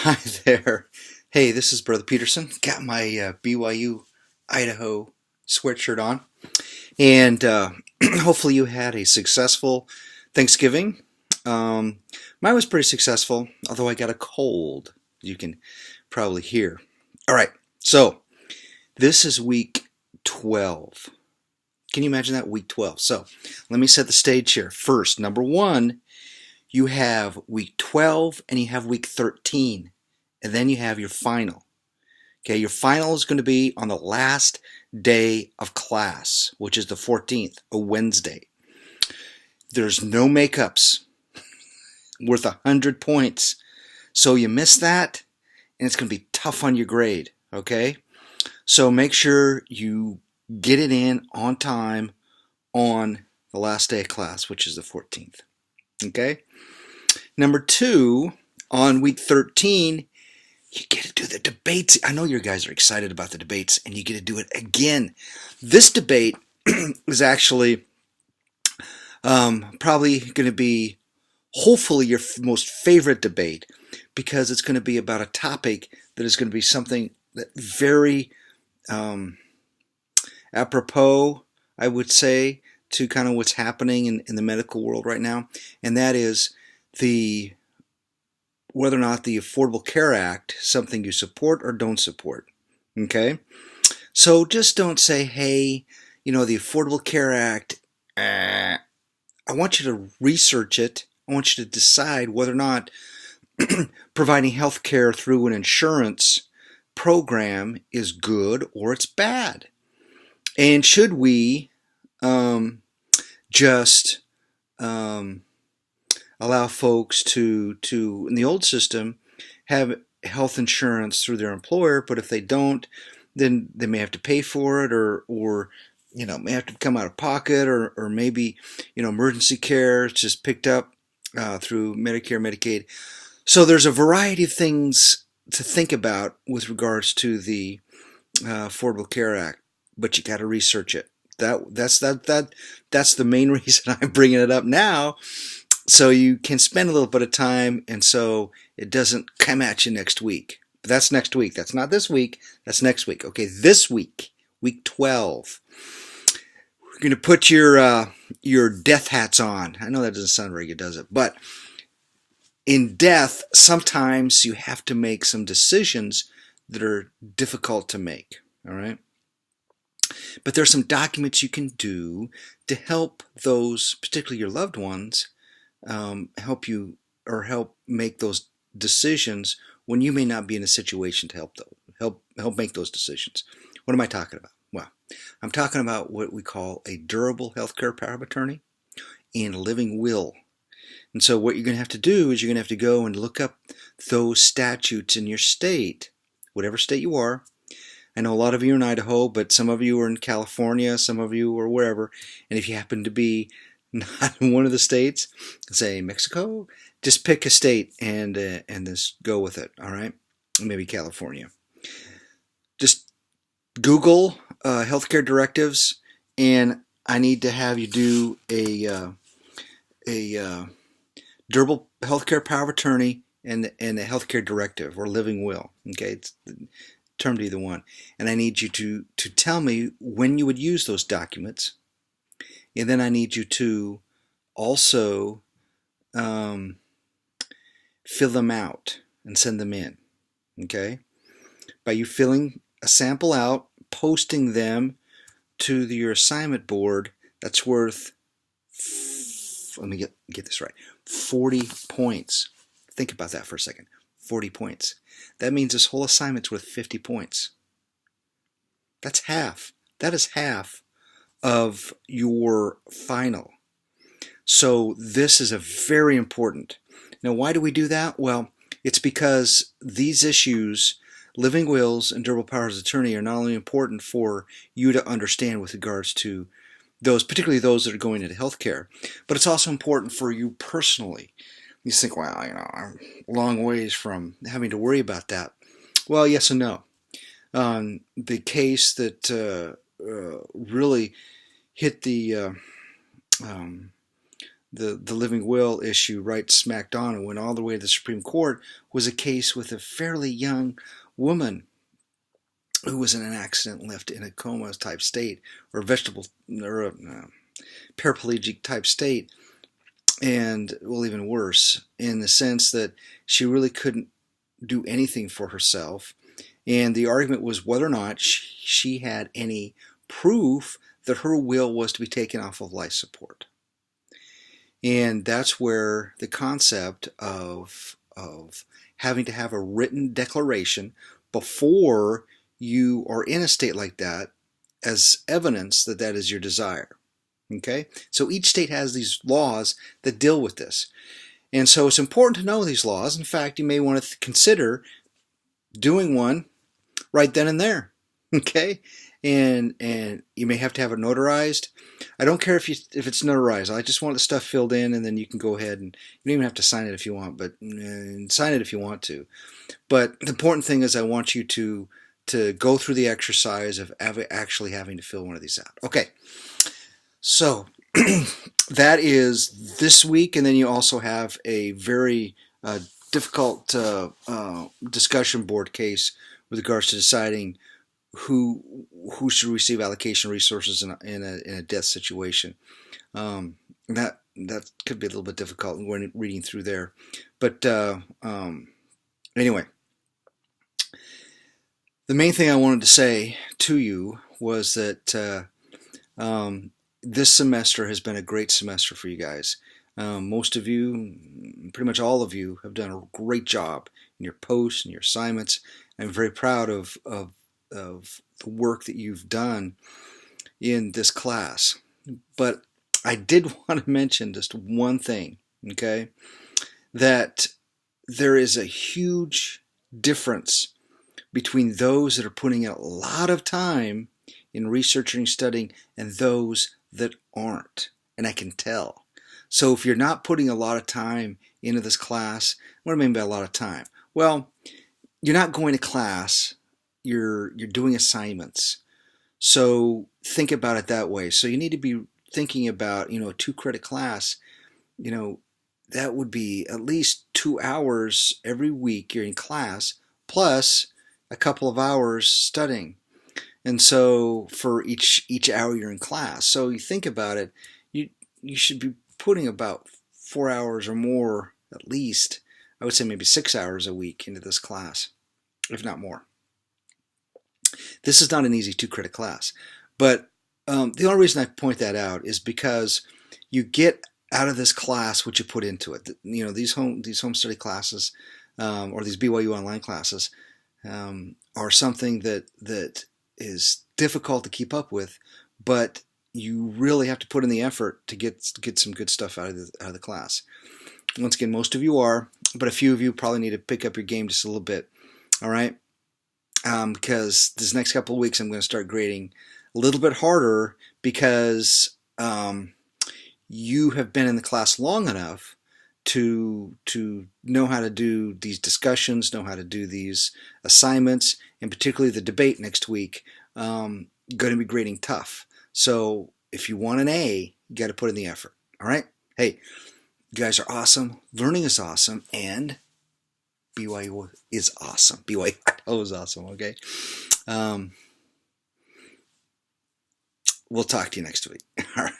Hi there. Hey, this is Brother Peterson. Got my BYU-Idaho sweatshirt on. And hopefully you had a successful Thanksgiving. Mine was pretty successful, although I got a cold, you can probably hear. All right, so this is week 12. Can you imagine that? Week 12. So let me set the stage here. First, number one, you have week 12 and you have week 13. And then you have your final. Okay, your final is going to be on the last day of class, which is the 14th, a Wednesday. There's no makeups worth 100 points. So you miss that, and it's going to be tough on your grade, okay? So make sure you get it in on time on the last day of class, which is the 14th, okay? Number two, on week 13, you get to do the debates. I know you guys are excited about the debates, and you get to do it again. This debate is actually probably going to be, hopefully, your most favorite debate, because it's going to be about a topic that is going to be something that very apropos, I would say, to kind of what's happening in the medical world right now, and that is whether or not the Affordable Care Act is something you support or don't support. Okay? So just don't say, hey, the Affordable Care Act, I want you to research it. I want you to decide whether or not providing health care through an insurance program is good or it's bad. And should we just allow folks to in the old system have health insurance through their employer, but if they don't, then they may have to pay for it, or may have to come out of pocket, or maybe emergency care is just picked up through Medicare, Medicaid. So there's a variety of things to think about with regards to the Affordable Care Act, but you got to research it. That's the main reason I'm bringing it up now. So you can spend a little bit of time, and so it doesn't come at you next week. But that's next week. That's not this week. That's next week. Okay, this week, week 12, we're going to put your death hats on. I know that doesn't sound very good, does it? But in death, sometimes you have to make some decisions that are difficult to make. All right? But there's some documents you can do to help those, particularly your loved ones, help you or help make those decisions when you may not be in a situation to help make those decisions. What am I talking about? Well, I'm talking about what we call a durable healthcare power of attorney and a living will. And so what you're going to have to do is you're going to have to go and look up those statutes in your state, whatever state you are. I know a lot of you are in Idaho, but some of you are in California, some of you are wherever. And if you happen to be not in one of the states, say Mexico, just pick a state and just go with it, all right? Maybe California. Just Google healthcare directives, and I need to have you do a durable healthcare power of attorney and a healthcare directive or living will. Okay, it's termed either one. And I need you to tell me when you would use those documents. And then I need you to also fill them out and send them in, okay? By you filling a sample out, posting them to your assignment board, that's worth, let me get this right, 40 points. Think about that for a second. 40 points. That means this whole assignment's worth 50 points. That's half. That is half of your final. So this is a very important. Now, why do we do that? Well, it's because these issues, living wills and durable powers of attorney, are not only important for you to understand with regards to those, particularly those that are going into healthcare, but it's also important for you personally. You think, well, I'm a long ways from having to worry about that. Well, yes and no. The case that really hit the the living will issue right smack on and went all the way to the Supreme Court was a case with a fairly young woman who was in an accident, left in a coma type state, or vegetable, or a paraplegic type state, and well, even worse, in the sense that she really couldn't do anything for herself. And the argument was whether or not she had any proof that her will was to be taken off of life support. And that's where the concept of having to have a written declaration before you are in a state like that as evidence that that is your desire. Okay? So each state has these laws that deal with this. And so it's important to know these laws. In fact, you may want to consider doing one right then and there. Okay? And you may have to have it notarized. I don't care if it's notarized. I just want the stuff filled in, and then you can go ahead and you don't even have to sign it if you want, but sign it if you want to. But the important thing is I want you to go through the exercise of actually having to fill one of these out. Okay, so that is this week, and then you also have a very difficult discussion board case with regards to deciding who should receive allocation resources in a death situation. That could be a little bit difficult when reading through there, but anyway, the main thing I wanted to say to you was that this semester has been a great semester for you guys. Most of you, pretty much all of you, have done a great job in your posts and your assignments. I'm very proud of the work that you've done in this class. But I did want to mention just one thing, okay? That there is a huge difference between those that are putting in a lot of time in researching and studying and those that aren't. And I can tell. So if you're not putting a lot of time into this class, what do I mean by a lot of time? Well, you're not going to class. You're doing assignments. So think about it that way. So you need to be thinking about, a 2-credit class, that would be at least 2 hours every week you're in class, plus a couple of hours studying. And so for each hour you're in class. So you think about it, you should be putting about 4 hours or more, at least, I would say maybe 6 hours a week into this class, if not more. This is not an easy 2-credit class, but the only reason I point that out is because you get out of this class what you put into it. These home study classes or these BYU online classes are something that is difficult to keep up with, but you really have to put in the effort to get some good stuff out of the class. Once again, most of you are, but a few of you probably need to pick up your game just a little bit. All right. Because this next couple of weeks I'm going to start grading a little bit harder because you have been in the class long enough to know how to do these discussions, know how to do these assignments, and particularly the debate next week. Going to be grading tough. So if you want an A, you got to put in the effort. All right? Hey, you guys are awesome. Learning is awesome, and BYU is awesome. BYU is awesome, okay? We'll talk to you next week. All right.